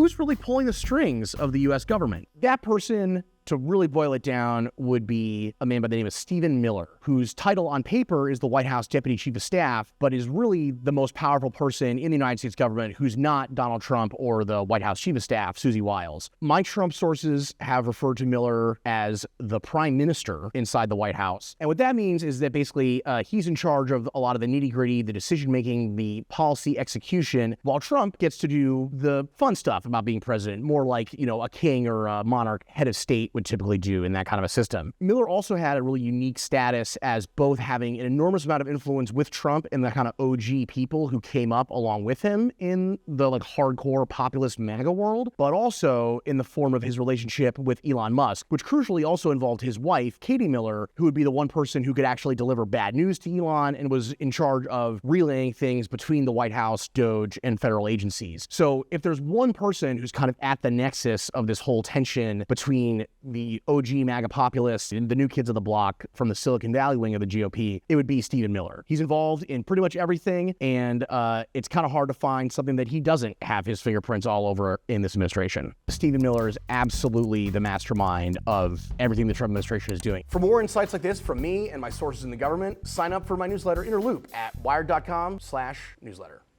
who's really pulling the strings of the U.S. government? That person, to really boil it down, would be a man by the name of Stephen Miller, whose title on paper is the White House Deputy Chief of Staff, but is really the most powerful person in the United States government who's not Donald Trump or the White House Chief of Staff, Susie Wiles. My Trump sources have referred to Miller as the Prime Minister inside the White House. And what that means is that basically he's in charge of a lot of the nitty-gritty, the decision-making, the policy execution, while Trump gets to do the fun stuff about being president, more like, a king or a monarch, head of state would typically do in that kind of a system. Miller also had a really unique status as both having an enormous amount of influence with Trump and the kind of OG people who came up along with him in the hardcore populist MAGA world, but also in the form of his relationship with Elon Musk, which crucially also involved his wife, Katie Miller, who would be the one person who could actually deliver bad news to Elon and was in charge of relaying things between the White House, DOJ, and federal agencies. So if there's one person who's kind of at the nexus of this whole tension between the OG MAGA populists and the new kids of the block from the Silicon Valley wing of the GOP, it would be Stephen Miller. He's involved in pretty much everything, and it's kind of hard to find something that he doesn't have his fingerprints all over in this administration. Stephen Miller is absolutely the mastermind of everything the Trump administration is doing. For more insights like this from me and my sources in the government, sign up for my newsletter, Inner Loop, at wired.com/newsletter.